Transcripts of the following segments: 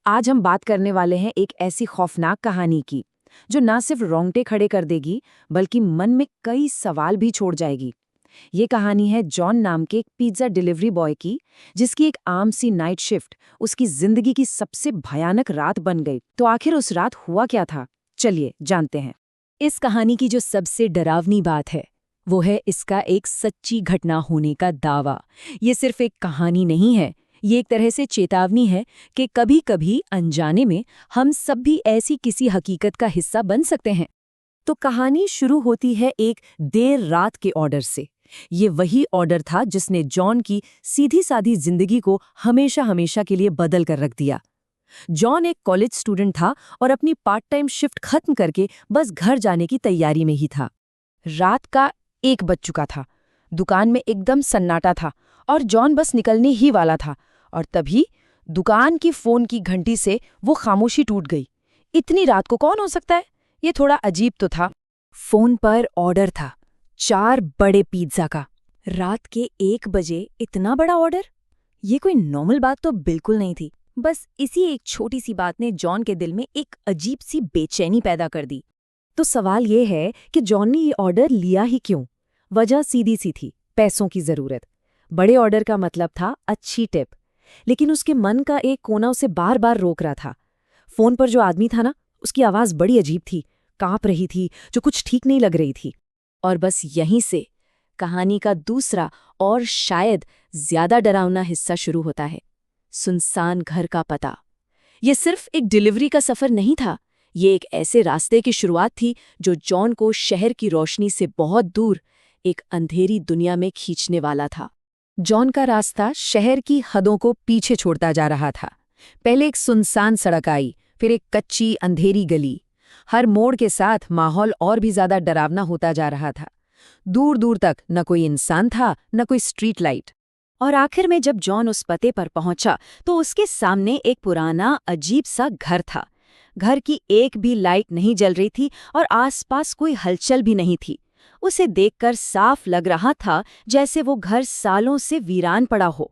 आज हम बात करने वाले हैं एक ऐसी खौफनाक कहानी की जो ना सिर्फ रोंगटे खड़े कर देगी बल्कि मन में कई सवाल भी छोड़ जाएगी। ये कहानी है जॉन नाम के एक पिज्जा डिलीवरी बॉय की, जिसकी एक आम सी नाइट शिफ्ट उसकी जिंदगी की सबसे भयानक रात बन गई। तो आखिर उस रात हुआ क्या था, चलिए जानते हैं। इस कहानी की जो सबसे डरावनी बात है वो है इसका एक सच्ची घटना होने का दावा। ये सिर्फ एक कहानी नहीं है, ये एक तरह से चेतावनी है कि कभी-कभी अनजाने में हम सब भी ऐसी किसी हकीकत का हिस्सा बन सकते हैं। तो कहानी शुरू होती है एक देर रात के ऑर्डर से। ये वही ऑर्डर था जिसने जॉन की सीधी सादी जिंदगी को हमेशा हमेशा के लिए बदल कर रख दिया। जॉन एक कॉलेज स्टूडेंट था और अपनी पार्ट टाइम शिफ्ट खत्म करके बस घर जाने की तैयारी में ही था। रात का 1 बज चुका था। दुकान में एकदम सन्नाटा था और जॉन बस निकलने ही वाला था, और तभी दुकान की फोन की घंटी से वो खामोशी टूट गई। इतनी रात को कौन हो सकता है? ये थोड़ा अजीब तो था। फोन पर ऑर्डर था 4 बड़े पिज्जा का। रात के 1 बजे इतना बड़ा ऑर्डर? ये कोई नॉर्मल बात तो बिल्कुल नहीं थी। बस इसी एक छोटी सी बात ने जॉन के दिल में एक अजीब सी बेचैनी पैदा कर दी। तो सवाल ये है कि जॉन ने ये ऑर्डर लिया ही क्यों? वजह सीधी सी थी, पैसों की जरूरत। बड़े ऑर्डर का मतलब था अच्छी टिप, लेकिन उसके मन का एक कोना उसे बार बार रोक रहा था। फोन पर जो आदमी था ना, उसकी आवाज बड़ी अजीब थी, कांप रही थी, जो कुछ ठीक नहीं लग रही थी। और बस यहीं से कहानी का दूसरा और शायद ज्यादा डरावना हिस्सा शुरू होता है। सुनसान घर का पता। ये सिर्फ एक डिलीवरी का सफर नहीं था, ये एक ऐसे रास्ते की शुरुआत थी जो जॉन को शहर की रोशनी से बहुत दूर एक अंधेरी दुनिया में खींचने वाला था। जॉन का रास्ता शहर की हदों को पीछे छोड़ता जा रहा था। पहले एक सुनसान सड़क आई, फिर एक कच्ची अंधेरी गली। हर मोड़ के साथ माहौल और भी ज्यादा डरावना होता जा रहा था। दूर दूर तक न कोई इंसान था, न कोई स्ट्रीट लाइट। और आखिर में जब जॉन उस पते पर पहुंचा तो उसके सामने एक पुराना अजीब सा घर था। घर की एक भी लाइट नहीं जल रही थी और आसपास कोई हलचल भी नहीं थी। उसे देखकर साफ लग रहा था जैसे वो घर सालों से वीरान पड़ा हो।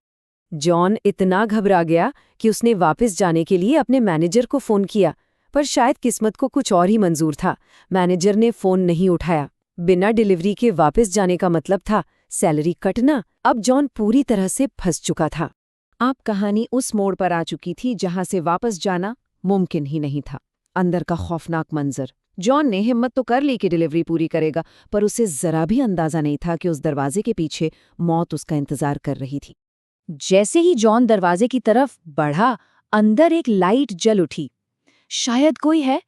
जॉन इतना घबरा गया कि उसने वापस जाने के लिए अपने मैनेजर को फोन किया, पर शायद किस्मत को कुछ और ही मंजूर था। मैनेजर ने फोन नहीं उठाया। बिना डिलीवरी के वापस जाने का मतलब था सैलरी कटना। अब जॉन पूरी तरह से फंस चुका था। अब कहानी उस मोड़ पर आ चुकी थी जहां से वापस जाना मुमकिन ही नहीं था। अंदर का खौफनाक मंजर। जॉन ने हिम्मत तो कर ली कि डिलीवरी पूरी करेगा, पर उसे जरा भी अंदाजा नहीं था कि उस दरवाजे के पीछे मौत उसका इंतजार कर रही थी। जैसे ही जॉन दरवाजे की तरफ बढ़ा, अंदर एक लाइट जल उठी। शायद कोई है,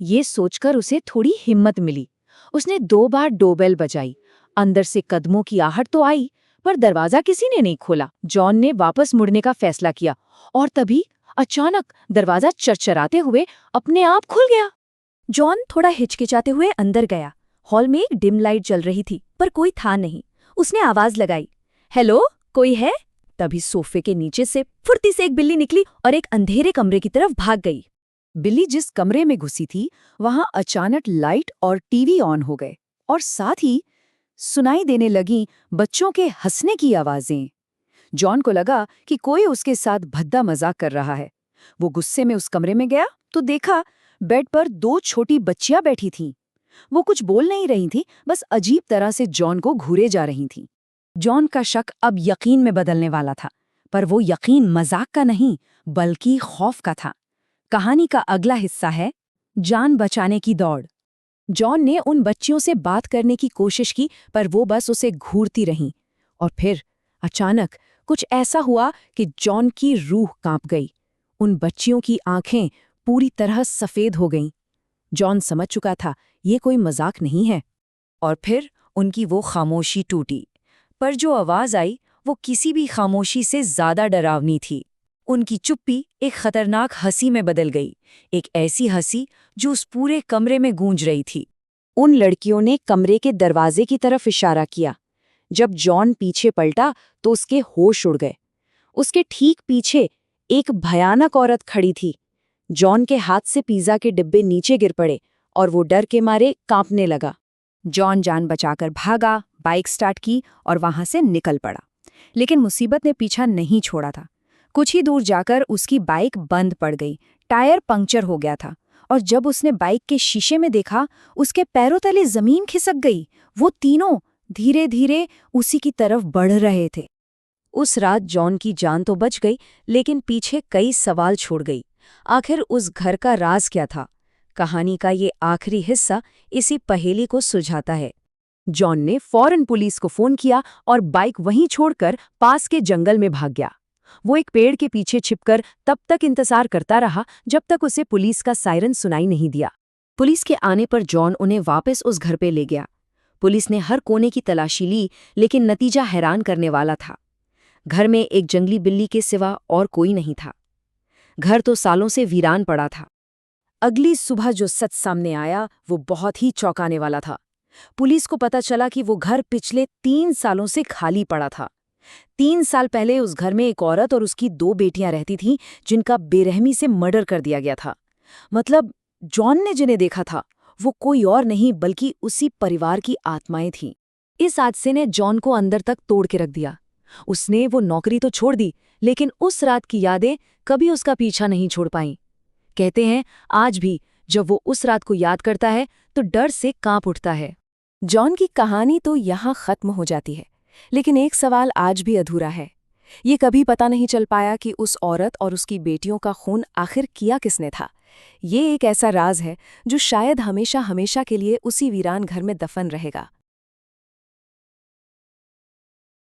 ये सोचकर उसे थोड़ी हिम्मत मिली। उसने 2 बार डोरबेल बजाई। अंदर से कदमों की आहट तो आई, पर दरवाजा किसी ने नहीं खोला। जॉन ने वापस मुड़ने का फैसला किया और तभी अचानक दरवाजा चरचराते हुए अपने आप खुल गया। जॉन थोड़ा हिचकिचाते हुए अंदर गया। हॉल में एक डिम लाइट जल रही थी, पर कोई था नहीं। उसने आवाज लगाई, हेलो, कोई है? तभी सोफे के नीचे से फुर्ती से एक बिल्ली निकली और एक अंधेरे कमरे की तरफ भाग गई। बिल्ली जिस कमरे में घुसी थी, वहां अचानक लाइट और टीवी ऑन हो गए, और साथ ही सुनाई देने लगी बच्चों के हंसने की आवाजें। जॉन को लगा कि कोई उसके साथ भद्दा मजाक कर रहा है। वो गुस्से में उस कमरे में गया तो देखा बेड पर 2 छोटी बच्चियां बैठी थीं। वो कुछ बोल नहीं रही थीं, बस अजीब तरह से जॉन को घूरे जा रही थीं। जॉन का शक अब यकीन में बदलने वाला था, पर वो यकीन मजाक का नहीं बल्कि खौफ का था। कहानी का अगला हिस्सा है जान बचाने की दौड़। जॉन ने उन बच्चियों से बात करने की कोशिश की, पर वो बस उसे घूरती रहीं। और फिर अचानक कुछ ऐसा हुआ कि जॉन की रूह कांप गई। उन बच्चियों की आंखें पूरी तरह सफेद हो गईं। जॉन समझ चुका था ये कोई मजाक नहीं है। और फिर उनकी वो खामोशी टूटी, पर जो आवाज आई वो किसी भी खामोशी से ज्यादा डरावनी थी। उनकी चुप्पी एक खतरनाक हंसी में बदल गई, एक ऐसी हंसी जो उस पूरे कमरे में गूंज रही थी। उन लड़कियों ने कमरे के दरवाजे की तरफ इशारा किया। जब जॉन पीछे पलटा तो उसके होश उड़ गए। उसके ठीक पीछे एक भयानक औरत खड़ी थी। जॉन के हाथ से पिज्जा के डिब्बे नीचे गिर पड़े और वो डर के मारे कांपने लगा। जॉन जान बचाकर भागा, बाइक स्टार्ट की और वहां से निकल पड़ा। लेकिन मुसीबत ने पीछा नहीं छोड़ा था। कुछ ही दूर जाकर उसकी बाइक बंद पड़ गई, टायर पंक्चर हो गया था, और जब उसने बाइक के शीशे में देखा, उसके पैरों तले जमीन खिसक गई। वो तीनों धीरे धीरे उसी की तरफ बढ़ रहे थे। उस रात जॉन की जान तो बच गई, लेकिन पीछे कई सवाल छोड़ गई। आखिर उस घर का राज क्या था? कहानी का ये आखिरी हिस्सा इसी पहेली को सुलझाता है। जॉन ने फौरन पुलिस को फोन किया और बाइक वहीं छोड़कर पास के जंगल में भाग गया। वो एक पेड़ के पीछे छिपकर तब तक इंतजार करता रहा जब तक उसे पुलिस का सायरन सुनाई नहीं दिया। पुलिस के आने पर जॉन उन्हें वापस उस घर पे ले गया। पुलिस ने हर कोने की तलाशी ली, लेकिन नतीजा हैरान करने वाला था। घर में एक जंगली बिल्ली के सिवा और कोई नहीं था। घर तो सालों से वीरान पड़ा था। अगली सुबह जो सच सामने आया वो बहुत ही चौंकाने वाला था। पुलिस को पता चला कि वो घर पिछले 3 सालों से खाली पड़ा था। 3 साल पहले उस घर में एक औरत और उसकी 2 बेटियां रहती थीं, जिनका बेरहमी से मर्डर कर दिया गया था। मतलब जॉन ने जिन्हें देखा था वो कोई और नहीं बल्कि उसी परिवार की आत्माएं थीं। इस हादसे ने जॉन को अंदर तक तोड़ के रख दिया। उसने वो नौकरी तो छोड़ दी, लेकिन उस रात की यादें कभी उसका पीछा नहीं छोड़ पाईं। कहते हैं आज भी जब वो उस रात को याद करता है तो डर से कांप उठता है। जॉन की कहानी तो यहाँ खत्म हो जाती है, लेकिन एक सवाल आज भी अधूरा है। ये कभी पता नहीं चल पाया कि उस औरत और उसकी बेटियों का खून आखिर किया किसने था। ये एक ऐसा राज है जो शायद हमेशा हमेशा के लिए उसी वीरान घर में दफन रहेगा।